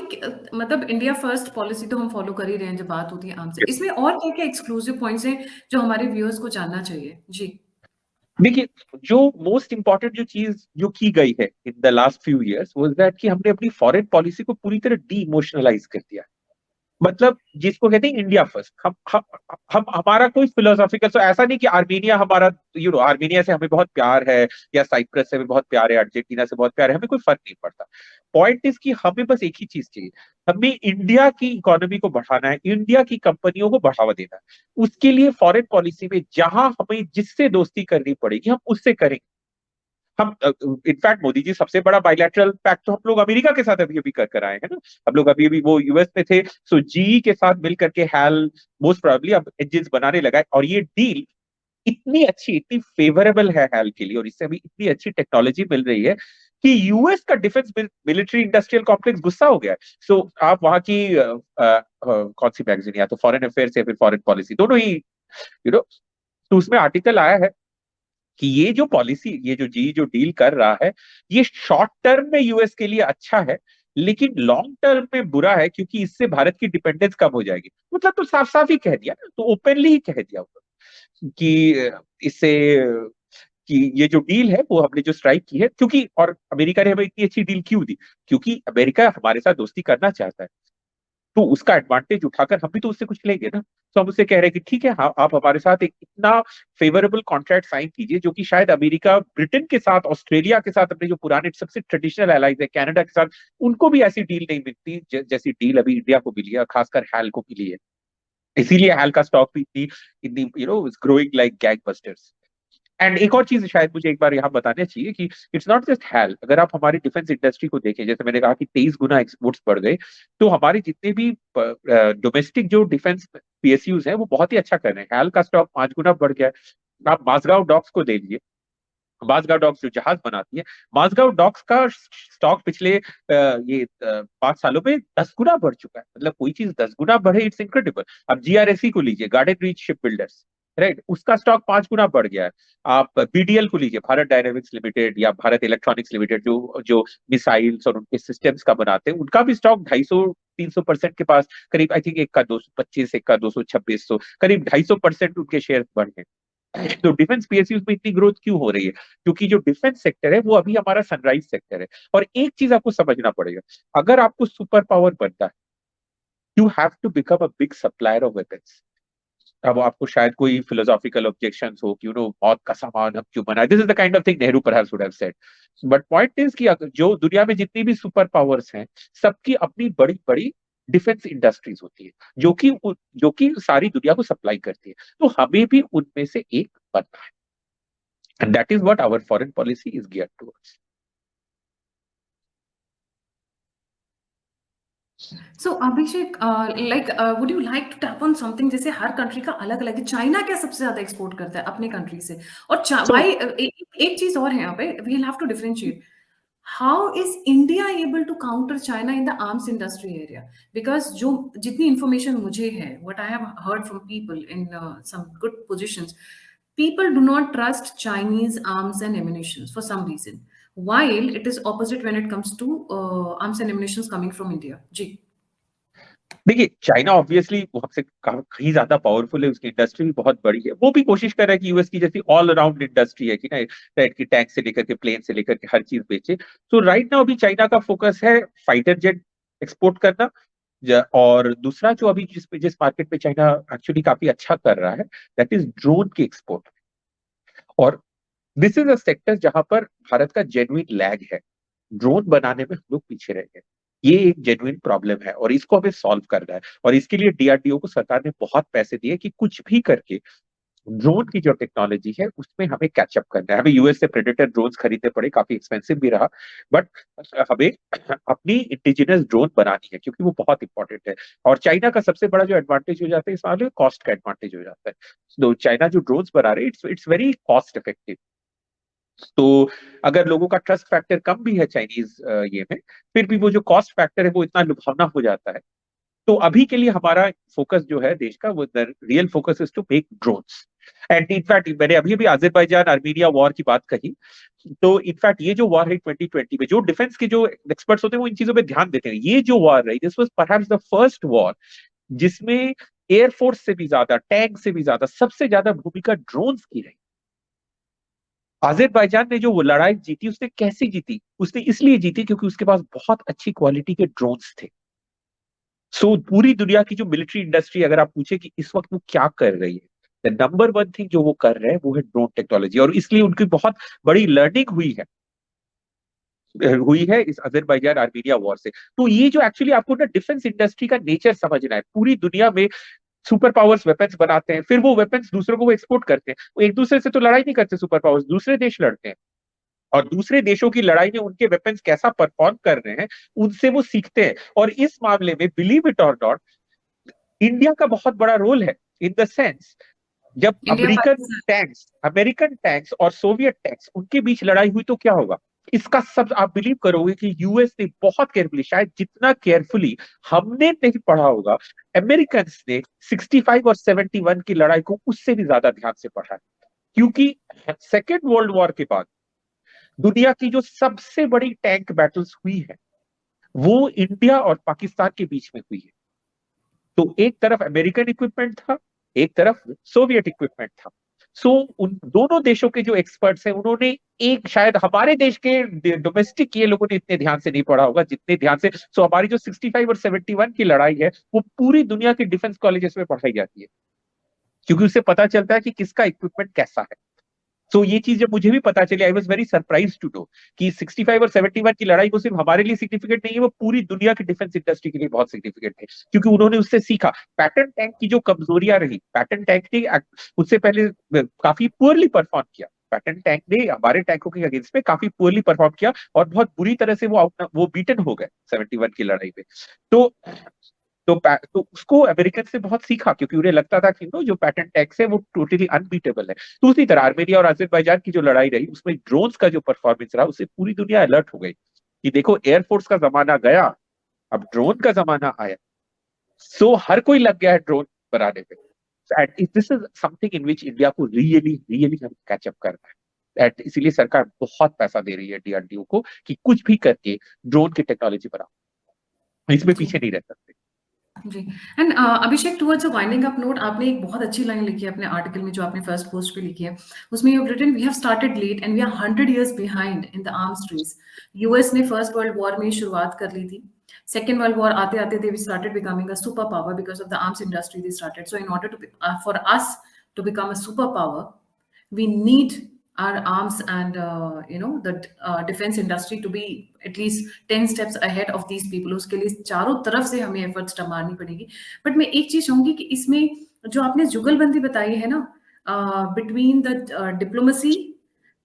मतलब इंडिया फर्स्ट पॉलिसी तो हम फॉलो कर ही रहे हैं जब बात होती है आमसे, इसमें और क्या क्या एक्सक्लूसिव पॉइंट्स हैं जो हमारे व्यूअर्स को जानना चाहिए जी? देखिए, जो मोस्ट इंपॉर्टेंट जो चीज जो की गई है in the last few years was that कि हमने अपनी फॉरेन पॉलिसी को पूरी तरह डी इमोशनलाइज कर दिया। मतलब जिसको कहते हैं इंडिया फर्स्ट, हम हमारा कोई फिलोसॉफिकल, तो ऐसा नहीं कि आर्मीनिया हमारा, आर्मीनिया से हमें बहुत प्यार है, या साइप्रस से हमें बहुत प्यार है, अर्जेंटीना से बहुत प्यार है, हमें कोई फर्क नहीं पड़ता। पॉइंट इज कि हमें बस एक ही चीज चाहिए, हमें इंडिया की इकोनॉमी को बढ़ाना है, इंडिया की कंपनियों को बढ़ावा देना है। उसके लिए फॉरेन पॉलिसी में जहां हमें जिससे दोस्ती करनी पड़ेगी हम उससे करेंगे। हम इनफैक्ट मोदी जी सबसे बड़ा बायलैटरल पैक्ट तो हम लोग अमेरिका के साथ अभी अभी कर आए हैं ना। हम लोग अभी अभी वो यूएस में थे, सो जी के साथ मिल करके हैल मोस्ट प्रोबेबली अब इंजन बनाने लगा है। और ये डील इतनी अच्छी, इतनी फेवरेबल है हैल के लिए, और इससे अभी इतनी अच्छी टेक्नोलॉजी मिल रही है कि यूएस का डिफेंस मिलिट्री इंडस्ट्रियल कॉम्प्लेक्स गुस्सा हो गया है। सो आप वहां की कौन सी मैगजीन, या तो फॉरेन अफेयर्स या फिर फॉरेन पॉलिसी, दोनों ही, तो उसमें आर्टिकल आया है कि ये जो पॉलिसी, ये जो जो डील कर रहा है, ये शॉर्ट टर्म में यूएस के लिए अच्छा है, लेकिन लॉन्ग टर्म में बुरा है, क्योंकि इससे भारत की डिपेंडेंस कम हो जाएगी। मतलब तो साफ साफ ही कह दिया ना, तो ओपनली ही कह दिया कि इससे, कि ये जो डील है वो हमने जो स्ट्राइक की है, क्योंकि, और अमेरिका ने हमें इतनी अच्छी डील क्यों दी, क्योंकि अमेरिका हमारे साथ दोस्ती करना चाहता है। तो उसका एडवांटेज उठाकर हम भी तो उससे कुछ लेंगे ना। तो हम उससे कह रहे हैं कि ठीक है, हाँ, आप हमारे साथ एक इतना फेवरेबल कॉन्ट्रैक्ट साइन कीजिए, जो कि शायद अमेरिका, ब्रिटेन के साथ, ऑस्ट्रेलिया के साथ, अपने जो पुराने सबसे ट्रेडिशनल एलाइज है, कनाडा के साथ, उनको भी ऐसी डील नहीं मिलती जैसी डील अभी इंडिया को मिली है, खासकर हैल को मिली है। इसीलिए हैल का स्टॉक भी इतनी इतनी ग्रोइंग लाइक गैंगबस्टर्स। एंड एक और चीज शायद मुझे एक बार यहाँ बताना चाहिए कि इट्स नॉट जस्ट हेल। अगर आप हमारी डिफेंस इंडस्ट्री को देखें, जैसे मैंने कहा कि 23 गुना एक्सपोर्ट्स बढ़ गए, तो हमारे जितने भी डोमेस्टिक जो डिफेंस पीएसयूज हैं वो बहुत ही अच्छा कर रहे हैं। हेल का स्टॉक 5 गुना बढ़ गया है। आप माजगांव डॉक्स को दे लीजिए, माजगांव डॉक्स जो जहाज बनाती है, माजगांव डॉक्स का स्टॉक पिछले 5 सालों में 10 गुना बढ़ चुका है। मतलब कोई चीज 10 गुना बढ़े, इट्स इनक्रेडिबल। अब जीआरएससी को लीजिए, garden reach ship builders, right, उसका स्टॉक 5 गुना बढ़ गया है। आप बीडीएल को लीजिए, भारत डायनेमिक्स लिमिटेड या भारत इलेक्ट्रॉनिक्स लिमिटेड, जो जो मिसाइल्स और उनके सिस्टम्स का बनाते हैं, उनका भी स्टॉक 250-300% के पास करीब, आई थिंक एक का 225, एक का 226, करीब 250% उनके शेयर बढ़ गए। तो डिफेंस पीएसयूज में इतनी ग्रोथ क्यों हो रही है? क्योंकि जो डिफेंस सेक्टर है वो अभी हमारा सनराइज सेक्टर है। और एक चीज आपको समझना पड़ेगा, अगर आपको सुपर पावर बनना है, you have to become a big supplier of weapons. अब आपको शायद कोई फिलोसॉफिकल ऑब्जेक्शंस हो कि मौत का सामान हम क्यों बनाए, this is the kind of thing Nehru perhaps would have said. But point is कि जो दुनिया में जितनी भी सुपर पावर्स हैं, सबकी अपनी बड़ी बड़ी डिफेंस इंडस्ट्रीज होती है, जो कि सारी दुनिया को सप्लाई करती है। तो हमें भी उनमें से एक बनना है, and that is what our foreign policy is geared towards. So Abhishek, would you like to tap on something, जैसे हर कंट्री का अलग अलग है, चाइना क्या सबसे ज्यादा एक्सपोर्ट करता है अपने कंट्री से, और So वाई एक चीज और है यहाँ पे, we have to differentiate, how is India able to counter China in the arms industry area? Because जो जितनी इंफॉर्मेशन मुझे है, what I have heard from people in some good positions, people do not trust Chinese arms and ammunition for some reason, while it is opposite when it comes to arms and ammunition coming from India. जी. देखिए, China obviously हमसे कहीं ज्यादा powerful है, उसकी industry भी बहुत बड़ी है। वो भी कोशिश कर रहा है कि यूएस की जैसी ऑल अराउंड इंडस्ट्री है कि ना, राइट, की टैंक से लेकर के प्लेन से लेकर के हर चीज बेचे। तो राइट नाउ अभी चाइना का फोकस है फाइटर जेट एक्सपोर्ट करना। और दूसरा जो अभी जिस मार्केट में चाइना एक्चुअली काफी अच्छा कर रहा है, दैट इज ड्रोन की एक्सपोर्ट। और दिस इज अ सेक्टर जहां पर भारत का जेन्युइन लैग है। ड्रोन बनाने में हम लोग पीछे रह गए। ये एक जेन्युइन प्रॉब्लम है और इसको हमें सॉल्व करना है। और इसके लिए डीआरडीओ को सरकार ने बहुत पैसे दिए कि कुछ भी करके ड्रोन की जो टेक्नोलॉजी है उसमें हमें कैचअप करना है। हमें यूएस से प्रेडेटर ड्रोन्स खरीदने पड़े, काफी एक्सपेंसिव भी रहा, बट हमें अपनी इंडिजिनस ड्रोन बनानी है क्योंकि वो बहुत इंपॉर्टेंट है। और चाइना का सबसे बड़ा जो एडवांटेज हो जाता है इस मामले में, कॉस्ट का एडवांटेज हो जाता है। तो चाइना जो ड्रोन्स बना रहे हैं, इट्स वेरी कॉस्ट इफेक्टिव। तो अगर लोगों का ट्रस्ट फैक्टर कम भी है चाइनीज ये में, फिर भी वो जो कॉस्ट फैक्टर है वो इतना लुभावना हो जाता है। तो अभी के लिए हमारा फोकस जो है देश का, वो real focus is to make drones. And in fact मैंने अभी अभी अजरबैजान आर्मेनिया वॉर की बात कही, तो इनफैक्ट ये जो वॉर है 2020 में, जो डिफेंस के जो एक्सपर्ट्स होते हैं वो इन चीजों पे ध्यान देते हैं। ये जो वॉर रही, this was perhaps the first war जिसमें एयरफोर्स से भी ज्यादा, टैंक से भी ज्यादा, सबसे ज्यादा भूमिका ड्रोन्स की रही। अजरबैजान ने जो वो लड़ाई जीती, उसने कैसे जीती? उसने इसलिए जीती क्योंकि उसके पास बहुत अच्छी क्वालिटी के ड्रोन्स थे। सो पूरी दुनिया की जो मिलिट्री इंडस्ट्री, अगर आप पूछे कि इस वक्त वो क्या कर रही है, द नंबर वन थिंग जो वो कर रहे हैं वो है ड्रोन टेक्नोलॉजी। और इसलिए उनकी बहुत बड़ी लर्निंग हुई है इस अजरबैजान आर्मेनिया वॉर से। तो ये जो एक्चुअली आपको ना डिफेंस इंडस्ट्री का नेचर समझना है। पूरी दुनिया में सुपर पावर्स वेपन्स बनाते हैं, फिर वो वेपन्स दूसरों को वो एक्सपोर्ट करते हैं। वो एक दूसरे से तो लड़ाई नहीं करते सुपर पावर्स, दूसरे देश लड़ते हैं। और दूसरे देशों की लड़ाई में उनके वेपन्स कैसा परफॉर्म कर रहे हैं, उनसे वो सीखते हैं। और इस मामले में बिलीव इट और नॉट, इंडिया का बहुत बड़ा रोल है। इन द सेंस, जब इंडिया पाकिस्तान। अमेरिकन टैंक्स और सोवियत टैंक्स, उनके बीच लड़ाई हुई तो क्या होगा? इसका सब आप बिलीव करोगे कि यूएस ने बहुत केयरफुली, शायद जितना केयरफुली हमने नहीं पढ़ा होगा, अमेरिकन ने 65 और 71 की लड़ाई को उससे भी ज्यादा ध्यान से पढ़ा है। क्योंकि सेकेंड वर्ल्ड वॉर के बाद दुनिया की जो सबसे बड़ी टैंक बैटल्स हुई है वो इंडिया और पाकिस्तान के बीच में हुई है। तो एक तरफ अमेरिकन इक्विपमेंट था, एक तरफ सोवियत इक्विपमेंट था। सो उन दोनों देशों के जो एक्सपर्ट्स हैं उन्होंने, एक शायद हमारे देश के डोमेस्टिक ये लोगों ने इतने ध्यान से नहीं पढ़ा होगा जितने ध्यान से, सो हमारी जो 65 और 71 की लड़ाई है वो पूरी दुनिया के डिफेंस कॉलेजेस में पढ़ाई जाती है, क्योंकि उससे पता चलता है कि किसका इक्विपमेंट कैसा है। सो ये चीज जब मुझे भी पता चली, I was very surprise to know कि 65 और 71 की लड़ाई को सिर्फ हमारे लिए सिग्निफिकेंट नहीं है, वो पूरी दुनिया की डिफेंस इंडस्ट्री के लिए बहुत सिग्निफिकेंट है। क्योंकि उन्होंने उससे सीखा। पैटर्न टैंक की जो कमजोरियां रही, पैटर्न टैंक ने उससे पहले काफी पुअरली परफॉर्म किया। पैटर्न टैंक ने हमारे टैंकों के अगेंस्ट में काफी पुअरली परफॉर्म किया और बहुत बुरी तरह से वो बीटन हो गए 71 की लड़ाई में। तो तो उसको अमेरिकन से बहुत सीखा, क्योंकि उन्हें लगता था कि नो, जो पैटर्न टैक्स है वो टोटली अनबीटेबल है। दूसरी तरह आर्मेनिया और अजरबैजान की जो लड़ाई रही, उसमें ड्रोन्स का जो परफॉर्मेंस रहा, उससे पूरी दुनिया अलर्ट हो गई कि देखो, एयरफोर्स का जमाना गया, अब ड्रोन का जमाना आया। सो हर कोई लग गया है ड्रोन बनाने पे। This is something in which India को रियली रियली कैचअप करना है। इसीलिए सरकार बहुत पैसा दे रही है डीआरडीओ को कि कुछ भी करके ड्रोन की टेक्नोलॉजी बनाओ, इसमें जी। पीछे नहीं रह सकते। जी। And Abhishek, towards a winding up note, आपने एक बहुत अच्छी लाइन लिखी है अपने आर्टिकल में, जो आपने फर्स्ट पोस्ट पे लिखी है। उसमें you have written, we have started late and we are 100 years behind in the arms race. US ने फर्स्ट वर्ल्ड वॉर में शुरुआत कर ली थी। सेकेंड वर्ल्ड वॉर आते आते they started becoming a super power because of the arms industry they started. So in order to for us to become a super power, we need our arms and the defense industry to be at least 10 steps ahead of these people. उसके लिए चारों तरफ से हमें efforts मारनी पड़ेगी। But मैं एक चीज चाहूंगी कि इसमें जो आपने जुगलबंदी बताई है ना, between the diplomacy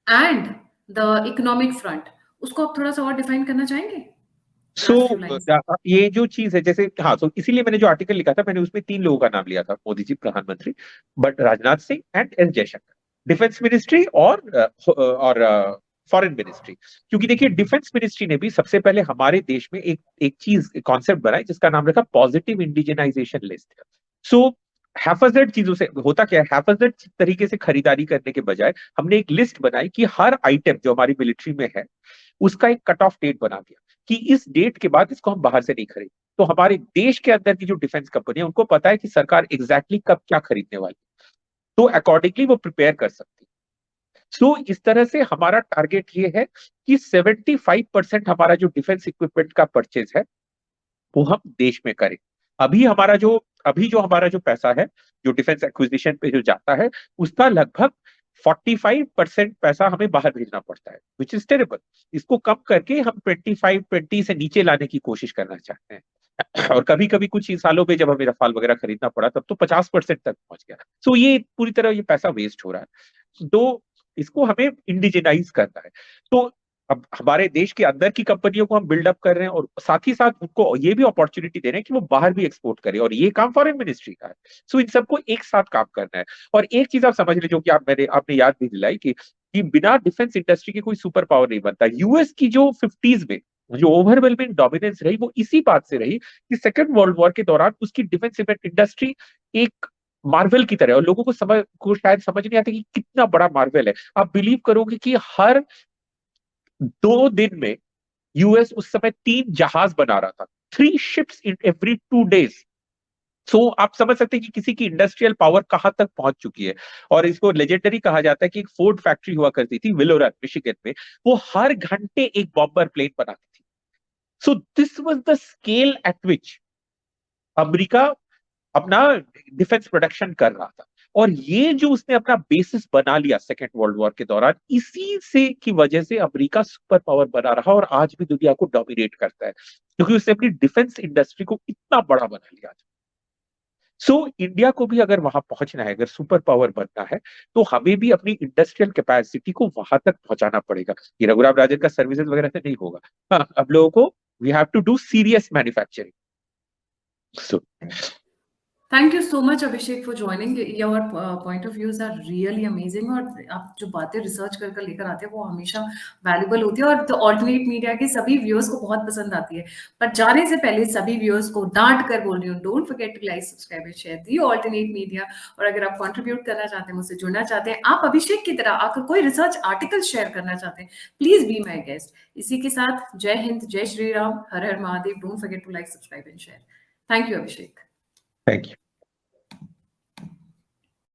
and the economic front, उसको आप थोड़ा सा और डिफाइन करना चाहेंगे? सो Last few lines. ये जो चीज है, जैसे हाँ, तो इसीलिए मैंने जो आर्टिकल लिखा था, मैंने उसमें 3 लोगों का नाम लिया था, मोदी जी प्रधानमंत्री, but Rajnath Singh and S Jaishankar, defence ministry और फॉरेन मिनिस्ट्री। क्योंकि देखिए, डिफेंस मिनिस्ट्री ने भी सबसे पहले हमारे देश में एक एक चीज कॉन्सेप्ट बनाई जिसका नाम रखा पॉजिटिव इंडिजिनाइजेशन लिस्ट। सो हैफेजेड चीजों से होता क्या है, हैफेजेड तरीके से खरीदारी करने के बजाय हमने एक लिस्ट बनाई कि हर आइटम जो हमारी मिलिट्री में है उसका एक कट ऑफ डेट बना दिया कि इस डेट के बाद इसको हम बाहर से नहीं खरीद। तो हमारे देश के अंदर की जो डिफेंस कंपनी है उनको पता है कि सरकार एग्जैक्टली कब क्या खरीदने वाली है, तो अकॉर्डिंगली वो प्रिपेयर कर सकती है। सो इस तरह से हमारा टारगेट ये है कि 75% हमारा जो डिफेंस इक्विपमेंट का परचेज है वो हम देश में करें। अभी जो हमारा जो पैसा है, जो डिफेंस एक्विजिशन पे जो जाता है, उसका लगभग 45% पैसा हमें बाहर भेजना पड़ता है, विच इज टेरेबल। इसको कम करके हम 20 से नीचे लाने की कोशिश करना चाहते हैं। और कभी कभी कुछ ही सालों में जब हमें रफाल वगैरह खरीदना पड़ा तब तो 50% तक पहुंच गया। सो ये पूरी तरह ये पैसा वेस्ट हो रहा है, तो इसको हमें इंडिजिनाइज करना है। तो अब हमारे देश के अंदर की कंपनियों को हम बिल्डअप कर रहे हैं और साथ ही साथ उनको ये भी अपॉर्चुनिटी दे रहे हैं कि वो बाहर भी एक्सपोर्ट करें, और ये काम फॉरेन मिनिस्ट्री का है। सो इन सबको एक साथ काम करना है। और एक चीज आप समझ लीजिए, कि आपने याद भी दिलाई कि बिना डिफेंस इंडस्ट्री के कोई सुपर पावर नहीं बनता। यूएस की जो 50s में जो ओवरवेलमिंग डोमिनेंस रही, वो इसी बात से रही कि सेकेंड वर्ल्ड वॉर के दौरान उसकी डिफेंस इंडस्ट्री एक मार्वल की तरह, और लोगों को शायद समझ नहीं आता कि कितना बड़ा मार्वल है। आप बिलीव करोगे कि हर 2 दिन में यूएस उस समय 3 जहाज बना रहा था, 3 ships in every 2 days। सो आप समझ सकते हैं कि किसी की इंडस्ट्रियल पावर कहां तक पहुंच चुकी है। और इसको लेजेंडरी कहा जाता है कि एक फोर्ड फैक्ट्री हुआ करती थी विलोरन मिशिगन में, वो हर घंटे एक बॉम्बर प्लेन बनाती थी। So this was the scale eight which America अपना डिफेंस प्रोडक्शन कर रहा था। और ये जो उसने अपना बेसिस बना लिया सेकेंड वर्ल्ड वॉर के दौरान, इसी से की वजह से अमेरिका सुपर पावर बना रहा और आज भी दुनिया को डोमिनेट करता है, क्योंकि उसने अपनी डिफेंस इंडस्ट्री को इतना बड़ा बना लिया। सो इंडिया को भी अगर वहां पहुंचना है, अगर सुपर पावर बनना है, तो हमें भी अपनी इंडस्ट्रियल कैपेसिटी को वहां तक पहुंचाना पड़ेगा। ये रघुराम राजन का सर्विसेज वगैरह से नहीं होगा। हाँ, अब लोगों को we have to do serious manufacturing. So thank you so much Abhishek for joining. Your point of views are really amazing, और आप जो बातें रिसर्च कर कर लेकर आते हैं वो हमेशा वैल्यूबल होती है, और द ऑल्टरनेट मीडिया के सभी व्यूअर्स को बहुत पसंद आती है। पर जाने से पहले सभी व्यूअर्स को डांट कर बोल रही हूँ, don't forget to like subscribe and share the alternate media. और अगर आप कंट्रीब्यूट करना चाहते हैं, मुझसे जुड़ना चाहते हैं, आप अभिषेक की तरह आकर कोई रिसर्च आर्टिकल शेयर करना चाहते हैं, प्लीज बी माई गेस्ट। इसी के साथ जय हिंद, जय श्री राम, हर हर Mahadev. Don't forget to like subscribe and share. Thank you Abhishek. Thank you.